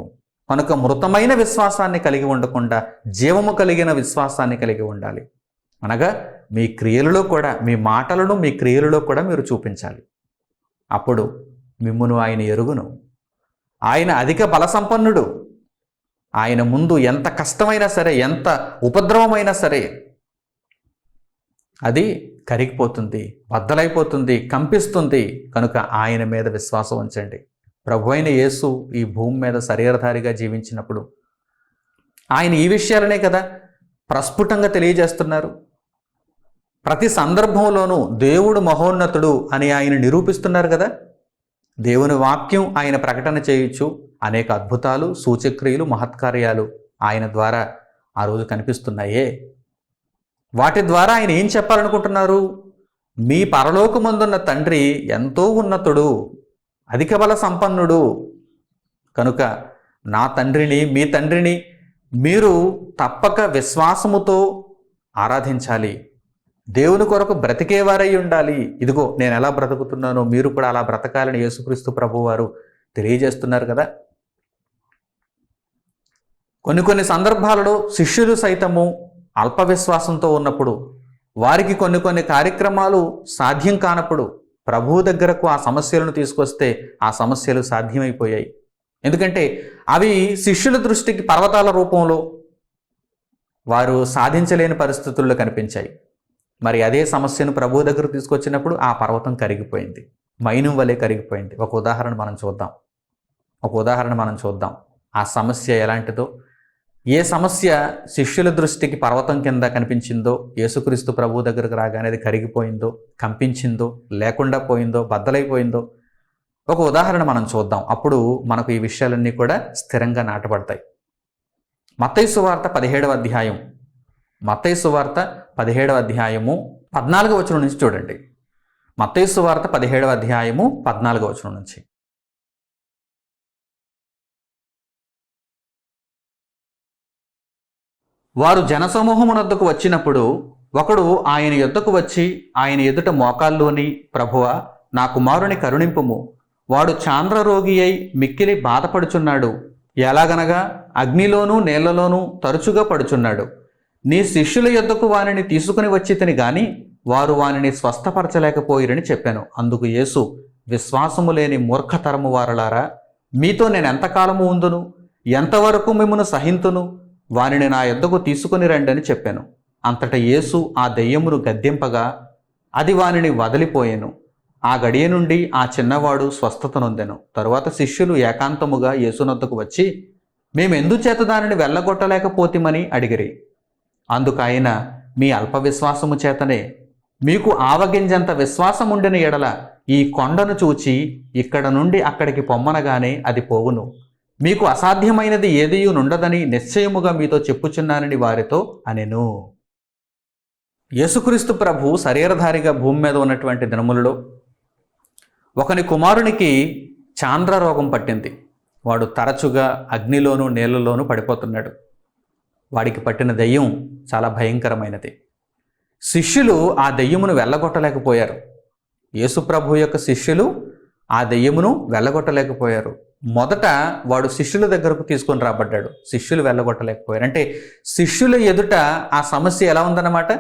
Speaker 2: కనుక మృతమైన విశ్వాసాన్ని కలిగి ఉండకుండా జీవము కలిగిన విశ్వాసాన్ని కలిగి ఉండాలి. అనగా మీ క్రియలలో కూడా, మీ మాటలను మీ క్రియలలో కూడా మీరు చూపించాలి. అప్పుడు మిమ్మును ఆయన ఎరుగును. ఆయన అధిక బలసంపన్నుడు. ఆయన ముందు ఎంత కష్టమైనా సరే, ఎంత ఉపద్రవమైనా సరే అది కరిగిపోతుంది, బద్దలైపోతుంది, కంపిస్తుంది. కనుక ఆయన మీద విశ్వాసం ఉంచండి. ప్రభు అయిన యేసు ఈ భూమి మీద శరీరధారిగా జీవించినప్పుడు ఆయన ఈ విషయాలనే కదా ప్రస్ఫుటంగా తెలియజేస్తున్నారు. ప్రతి సందర్భంలోనూ దేవుడు మహోన్నతుడు అని ఆయన నిరూపిస్తున్నారు కదా. దేవుని వాక్యం ఆయన ప్రకటన చేయొచ్చు. అనేక అద్భుతాలు, సూచక్రియలు, మహత్కార్యాలు ఆయన ద్వారా ఆ రోజు కనిపిస్తున్నాయే. వాటి ద్వారా ఆయన ఏం చెప్పాలనుకుంటున్నారు? మీ పరలోకమందున్న తండ్రి ఎంతో ఉన్నతుడు, అధిక బల సంపన్నుడు. కనుక నా తండ్రిని, మీ తండ్రిని మీరు తప్పక విశ్వాసముతో ఆరాధించాలి. దేవుని కొరకు బ్రతికేవారై ఉండాలి. ఇదిగో నేను ఎలా బ్రతుకుతున్నానో మీరు కూడా అలా బ్రతకాలని యేసుక్రీస్తు ప్రభువారు తెలియజేస్తున్నారు కదా. కొన్ని సందర్భాలలో శిష్యులు సైతము అల్ప విశ్వాసంతో ఉన్నప్పుడు, వారికి కొన్ని కార్యక్రమాలు సాధ్యం కానప్పుడు ప్రభువు దగ్గరకు ఆ సమస్యలను తీసుకొస్తే ఆ సమస్యలు సాధ్యమైపోయాయి. ఎందుకంటే అవి శిష్యుల దృష్టికి పర్వతాల రూపంలో వారు సాధించలేని పరిస్థితుల్లో కనిపించాయి. మరి అదే సమస్యను ప్రభువు దగ్గర తీసుకొచ్చినప్పుడు ఆ పర్వతం కరిగిపోయింది, మైనం వలె కరిగిపోయింది. ఒక ఉదాహరణ మనం చూద్దాం. ఆ సమస్య ఎలాంటిదో, ఏ సమస్య శిష్యుల దృష్టికి పర్వతం కింద కనిపించిందో, యేసుక్రీస్తు ప్రభువు దగ్గరకు రాగానే అది కరిగిపోయిందో, కంపించిందో, లేకుండా పోయిందో, బద్దలైపోయిందో ఒక ఉదాహరణ మనం చూద్దాం. అప్పుడు మనకు ఈ విషయాలన్నీ కూడా స్థిరంగా నాటబడతాయి. మత్తయి సువార్త 17వ అధ్యాయం, మత్తయి సువార్త 17వ అధ్యాయము 14వ వచనం నుంచి చూడండి. మత్తయి సువార్త 17వ అధ్యాయము 14వ వచనం నుంచి. వారు జనసమూహమునొద్దకు వచ్చినప్పుడు ఒకడు ఆయన యొద్దకు వచ్చి ఆయన ఎదుట మోకాల్లోని, ప్రభువా, నా కుమారుని కరుణింపుము, వాడు చాంద్రరోగి అయి మిక్కిలి బాధపడుచున్నాడు. ఎలాగనగా అగ్నిలోనూ నీళ్లలోనూ తరచుగా పడుచున్నాడు. నీ శిష్యుల యొద్దకు వానిని తీసుకుని వచ్చితిని గాని వారు వానిని స్వస్థపరచలేకపోయిరని చెప్పాను. అందుకు యేసు, విశ్వాసము లేని మూర్ఖతరము వారలారా, మీతో నేను ఎంతకాలము ఉందును? ఎంతవరకు మిమ్మును సహింతును? వానిని నా యొద్దకు తీసుకుని రండి అని చెప్పాను. అంతటా యేసు ఆ దెయ్యమును గద్దింపగా అది వానిని వదిలిపోయెను. ఆ గడియ నుండి ఆ చిన్నవాడు స్వస్థత నొందెను. తరువాత శిష్యులు ఏకాంతముగా యేసునొద్దకు వచ్చి, మేమెందుచేత దానిని వెళ్ళగొట్టలేకపోతిమని అడిగిరి. అందుకు ఆయన, మీ అల్ప విశ్వాసము చేతనే. మీకు ఆవగింజంత విశ్వాసం ఉండిన ఎడల ఈ కొండను చూచి ఇక్కడ నుండి అక్కడికి పొమ్మనగానే అది పోవును. మీకు అసాధ్యమైనది ఏదియూ నుండదని నిశ్చయముగా మీతో చెప్పుచున్నానని వారితో అనెను. యేసుక్రీస్తు ప్రభు శరీరధారిగా భూమి మీద ఉన్నటువంటి దినములలో ఒకని కుమారునికి చాంద్ర రోగం పట్టింది. వాడు తరచుగా అగ్నిలోనూ నీళ్లలోనూ పడిపోతున్నాడు. వాడికి పట్టిన దెయ్యం చాలా భయంకరమైనది. శిష్యులు ఆ దెయ్యమును వెళ్ళగొట్టలేకపోయారు. యేసుప్రభు యొక్క శిష్యులు ఆ దెయ్యమును వెళ్ళగొట్టలేకపోయారు. మొదట వాడు శిష్యుల దగ్గరకు తీసుకొని రాబడ్డాడు. శిష్యులు వెళ్ళగొట్టలేకపోయారు. అంటే శిష్యుల ఎదుట ఆ సమస్య ఎలా ఉందన్నమాట?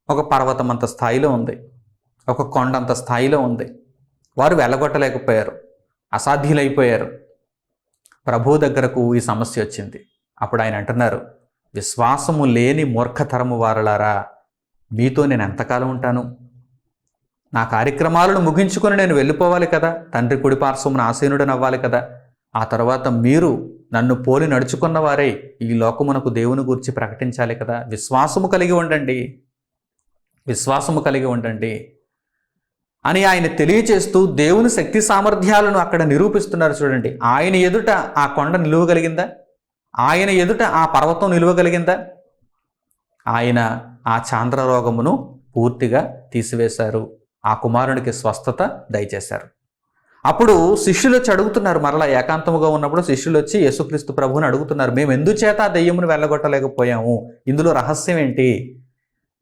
Speaker 2: ఒక పర్వతం అంత స్థాయిలో ఉంది, ఒక కొండంత స్థాయిలో ఉంది. వారు వెళ్ళగొట్టలేకపోయారు, అసాధ్యులైపోయారు. ప్రభు దగ్గరకు ఈ సమస్య వచ్చింది. అప్పుడు ఆయన అంటున్నారు, విశ్వాసము లేని మూర్ఖతరము వారలారా, మీతో నేను ఎంతకాలం ఉంటాను? నా కార్యక్రమాలను ముగించుకొని నేను వెళ్ళిపోవాలి కదా, తండ్రి కుడిపార్శ్వమున ఆసీనుడని అవ్వాలి కదా. ఆ తర్వాత మీరు నన్ను పోలి నడుచుకున్న వారే ఈ లోకమునకు దేవుని గురించి ప్రకటించాలి కదా. విశ్వాసము కలిగి ఉండండి, విశ్వాసము కలిగి ఉండండి అని ఆయన తెలియచేస్తూ దేవుని శక్తి సామర్థ్యాలను అక్కడ నిరూపిస్తున్నారు. చూడండి, ఆయన ఎదుట ఆ కొండ నిలువగలిగిందా? ఆయన ఎదుట ఆ పర్వతం నిలువగలిగిందా? ఆయన ఆ చాంద్ర రోగమును పూర్తిగా తీసివేశారు, ఆ కుమారునికి స్వస్థత దయచేశారు. అప్పుడు శిష్యులు వచ్చి అడుగుతున్నారు, మరలా ఏకాంతముగా ఉన్నప్పుడు శిష్యులు వచ్చి యేసుక్రీస్తు ప్రభువుని అడుగుతున్నారు, మేము ఎందుచేత ఆ దెయ్యమును వెళ్ళగొట్టలేకపోయాము? ఇందులో రహస్యం ఏంటి?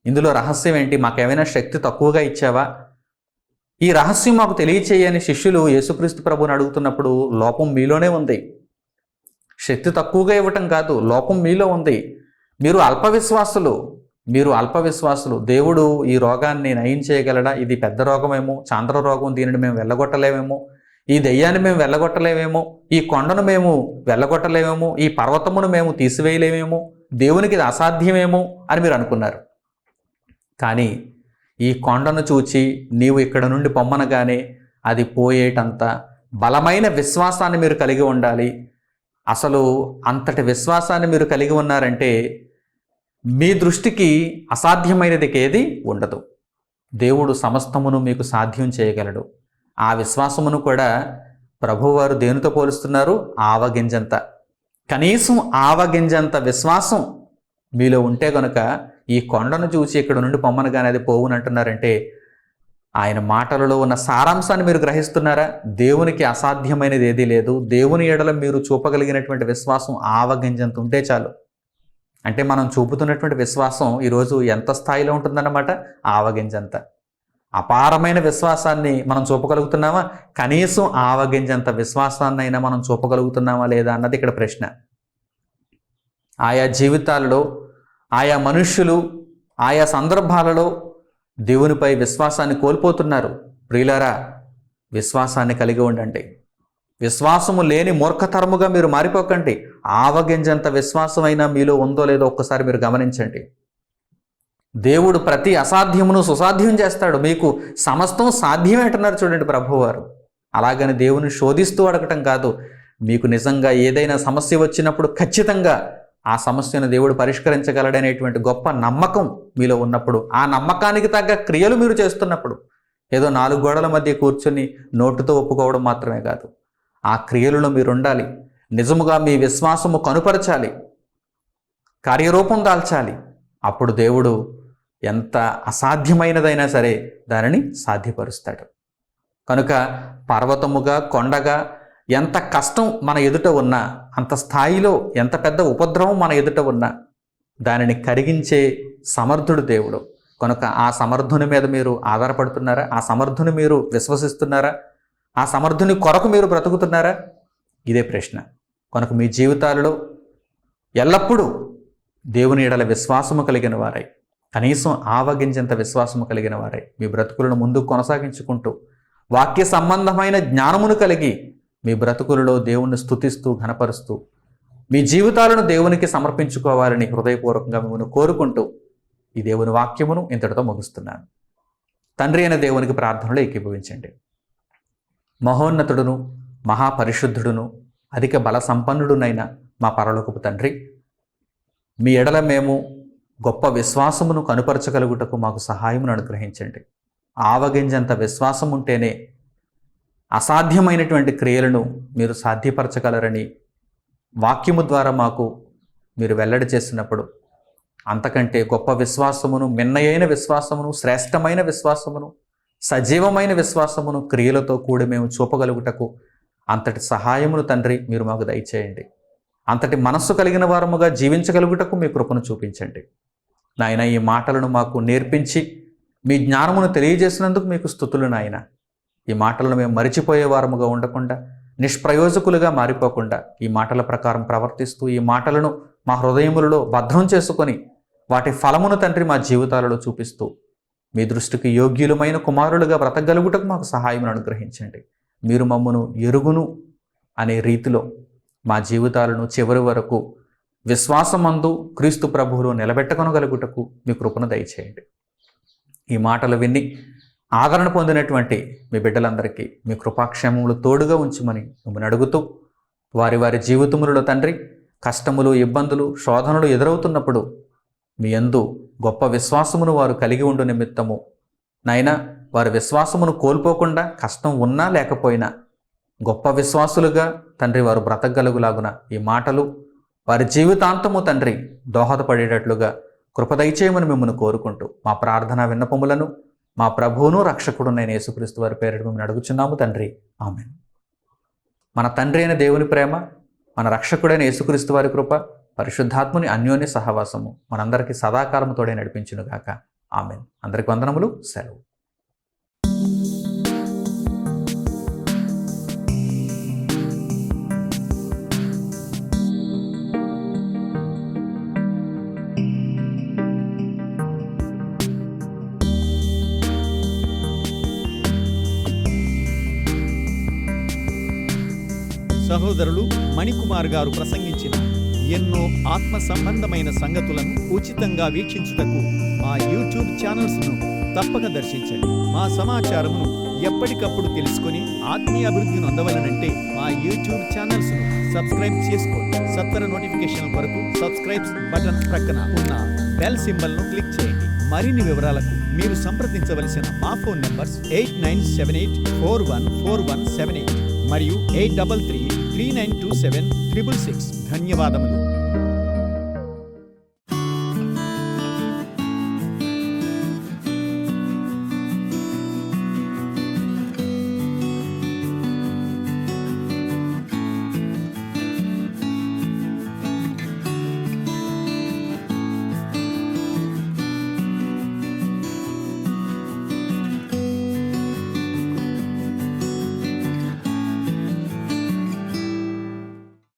Speaker 2: ఇందులో రహస్యం ఏంటి? మాకేమైనా శక్తి తక్కువగా ఇచ్చావా? ఈ రహస్యం మాకు తెలియచేయని శిష్యులు యేసుక్రీస్తు ప్రభువుని అడుగుతున్నప్పుడు, లోపం మీలోనే ఉంది, శక్తి తక్కువగా ఇవ్వటం కాదు, లోపం మీలో ఉంది. మీరు అల్పవిశ్వాసులు, మీరు అల్పవిశ్వాసులు. దేవుడు ఈ రోగాన్ని నయం చేయగలడా? ఇది పెద్ద రోగమేమో, చాంద్ర రోగం, దీనిని మేము వెళ్ళగొట్టలేమేమో, ఈ దెయ్యాన్ని మేము వెళ్ళగొట్టలేమేమో, ఈ కొండను మేము వెళ్ళగొట్టలేమేమో, ఈ పర్వతమును మేము తీసివేయలేమేమో, దేవునికి ఇది అసాధ్యమేమో అని మీరు అనుకున్నారు. కానీ ఈ కొండను చూచి నీవు ఇక్కడ నుండి పొమ్మనగానే అది పోయేటంత బలమైన విశ్వాసాన్ని మీరు కలిగి ఉండాలి. అసలు అంతటి విశ్వాసాన్ని మీరు కలిగి ఉన్నారంటే మీ దృష్టికి అసాధ్యమైనది ఏది ఉండదు. దేవుడు సమస్తమును మీకు సాధ్యం చేయగలడు. ఆ విశ్వాసమును కూడా ప్రభువారు దేనితో పోలుస్తున్నారు? ఆవగింజంత, కనీసం ఆవగింజంత విశ్వాసం మీలో ఉంటే కనుక ఈ కొండను చూసి ఇక్కడ నుండి పొమ్మనగానే అది పోవునంటున్నారంటే ఆయన మాటలలో ఉన్న సారాంశాన్ని మీరు గ్రహిస్తున్నారా? దేవునికి అసాధ్యమైనది ఏదీ లేదు. దేవుని ఎడల మీరు చూపగలిగినటువంటి విశ్వాసం ఆవగింజంత ఉంటే చాలు. అంటే మనం చూపుతున్నటువంటి విశ్వాసం ఈరోజు ఎంత స్థాయిలో ఉంటుందన్నమాట? ఆవగింజంత. అపారమైన విశ్వాసాన్ని మనం చూపగలుగుతున్నామా? కనీసం ఆవగింజంత విశ్వాసాన్నైనా మనం చూపగలుగుతున్నామా లేదా అన్నది ఇక్కడ ప్రశ్న. ఆయా జీవితాలలో, ఆయా మనుష్యులు, ఆయా సందర్భాలలో దేవునిపై విశ్వాసాన్ని కోల్పోతున్నారు. ప్రియులారా, విశ్వాసాన్ని కలిగి ఉండండి. విశ్వాసము లేని మూర్ఖతరముగా మీరు మారిపోకండి. ఆవగింజంత విశ్వాసమైనా మీలో ఉందో లేదో ఒక్కసారి మీరు గమనించండి. దేవుడు ప్రతి అసాధ్యమును సుసాధ్యం చేస్తాడు. మీకు సమస్తం సాధ్యమే అంటున్నారు చూడండి ప్రభువారు. అలాగని దేవుని శోధిస్తూ అడగటం కాదు. మీకు నిజంగా ఏదైనా సమస్య వచ్చినప్పుడు ఖచ్చితంగా ఆ సమస్యను దేవుడు పరిష్కరించగలడనేటువంటి గొప్ప నమ్మకం మీలో ఉన్నప్పుడు, ఆ నమ్మకానికి తగ్గ క్రియలు మీరు చేస్తున్నప్పుడు, ఏదో 4 గోడల మధ్య కూర్చొని నోటుతో ఒప్పుకోవడం మాత్రమే కాదు, ఆ క్రియలలో మీరు ఉండాలి. నిజముగా మీ విశ్వాసము కనుపరచాలి, కార్యరూపం దాల్చాలి. అప్పుడు దేవుడు ఎంత అసాధ్యమైనదైనా సరే దానిని సాధ్యపరుస్తాడు. కనుక పర్వతముగా, కొండగా ఎంత కష్టం మన ఎదుట ఉన్నా, అంత స్థాయిలో ఎంత పెద్ద ఉపద్రవం మన ఎదుట ఉన్నా దానిని కరిగించే సమర్థుడు దేవుడు. కనుక ఆ సమర్థుని మీద మీరు ఆధారపడుతున్నారా? ఆ సమర్థుని మీరు విశ్వసిస్తున్నారా? ఆ సమర్థుని కొరకు మీరు బ్రతుకుతున్నారా? ఇదే ప్రశ్న. కనుక మీ జీవితాలలో ఎల్లప్పుడూ దేవుని ఎడల విశ్వాసము కలిగిన వారై, కనీసం ఆవగింజంత విశ్వాసము కలిగిన వారై మీ బ్రతుకులను ముందుకు కొనసాగించుకుంటూ, వాక్య సంబంధమైన జ్ఞానమును కలిగి మీ బ్రతుకులలో దేవుణ్ణి స్తుతిస్తూ ఘనపరుస్తూ మీ జీవితాలను దేవునికి సమర్పించుకోవాలని హృదయపూర్వకంగా మిమ్మల్ని కోరుకుంటూ ఈ దేవుని వాక్యమును ఇంతటితో ముగిస్తున్నాను. తండ్రి అయిన దేవునికి ప్రార్థనలో ఏకీభవించండి. మహోన్నతుడును, మహాపరిశుద్ధుడును, అధిక బల సంపన్నుడునైన మా పరలోకపు తండ్రి, మీ ఎడల మేము గొప్ప విశ్వాసమును కనుపరచగలుగుటకు మాకు సహాయమును అనుగ్రహించండి. ఆవగింజంత విశ్వాసం ఉంటేనే అసాధ్యమైనటువంటి క్రియలను మీరు సాధ్యపరచగలరని వాక్యము ద్వారా మాకు మీరు వెల్లడి చేసినప్పుడు, అంతకంటే గొప్ప విశ్వాసమును, మిన్నయైన విశ్వాసమును, శ్రేష్టమైన విశ్వాసమును, సజీవమైన విశ్వాసమును క్రియలతో కూడి మేము చూపగలుగుటకు అంతటి సహాయమును తండ్రి మీరు మాకు దయచేయండి. అంతటి మనస్సు కలిగిన వారముగా జీవించగలుగుటకు మీ కృపను చూపించండి. నాయన, ఈ మాటలను మాకు నేర్పించి మీ జ్ఞానమును తెలియజేసినందుకు మీకు స్తుతులు నాయన. ఈ మాటలను మేము మరిచిపోయే వారముగా ఉండకుండా, నిష్ప్రయోజకులుగా మారిపోకుండా ఈ మాటల ప్రకారం ప్రవర్తిస్తూ, ఈ మాటలను మా హృదయములలో భద్రం చేసుకొని వాటి ఫలమును తండ్రి మా జీవితాలలో చూపిస్తూ మీ దృష్టికి యోగ్యులమైన కుమారులుగా బ్రతకగలుగుటకు మాకు సహాయం అనుగ్రహించండి. మీరు మమ్మను ఎరుగును అనే రీతిలో మా జీవితాలను చివరి వరకు విశ్వాసమందు క్రీస్తు ప్రభువులో నిలబెట్టుకొనగలుగుటకు మీ కృపను దయచేయండి. ఈ మాటలు విని ఆదరణ పొందినటువంటి మీ బిడ్డలందరికీ మీ కృపాక్షేమములు తోడుగా ఉంచమని మిమ్మల్ని అడుగుతూ వారి వారి జీవితములలో తండ్రి కష్టములు, ఇబ్బందులు, శోధనలు ఎదురవుతున్నప్పుడు మీ యందు గొప్ప విశ్వాసమును వారు కలిగి ఉండు నిమిత్తము నాయనా వారి విశ్వాసమును కోల్పోకుండా కష్టం ఉన్నా లేకపోయినా గొప్ప విశ్వాసులుగా తండ్రి వారు బ్రతకగలుగులాగున ఈ మాటలు వారి జీవితాంతము తండ్రి దోహదపడేటట్లుగా కృపదయచేయమని మిమ్మల్ని కోరుకుంటూ మా ప్రార్థనా విన్నపములను మా ప్రభువును రక్షకుడునైన యేసుక్రీస్తు వారి పేరిట మిమ్మల్ని అడుగుచున్నాము తండ్రి, ఆమేన్. మన తండ్రి అయిన దేవుని ప్రేమ, మన రక్షకుడైన యేసుక్రీస్తు వారి కృప, పరిశుద్ధాత్ముని అన్యోన్య సహవాసము మనందరికీ సదాకాలము తోడే నడిపించునుగాక, ఆమేన్. అందరికి వందనములు, సెలవు.
Speaker 4: సహోదరులు మణికుమార్ గారు ప్రసంగించిన ఎన్నో ఆత్మ సంబంధమైన సంగతులను ఉచితంగా వీక్షించుటకు మా యూట్యూబ్ ఛానల్స్ను తప్పక దర్శించండి. మా సమాచారమును ఎప్పటికప్పుడు తెలుసుకొని ఆత్మీయ అభివృద్ధిని అందవలనంటే మా యూట్యూబ్ ఛానల్స్ను సబ్స్క్రైబ్ చేసుకోండి. సత్వర నోటిఫికేషన్ కొరకు సబ్స్క్రైబ్ బటన్ ప్రక్కన ఉన్న బెల్ సింబల్ను క్లిక్ చేయండి. మరిన్ని వివరాలకు మీరు సంప్రదించవలసిన మా ఫోన్ నంబర్స్ 8978414178 మరియు 8333927666. ధన్యవాదములు.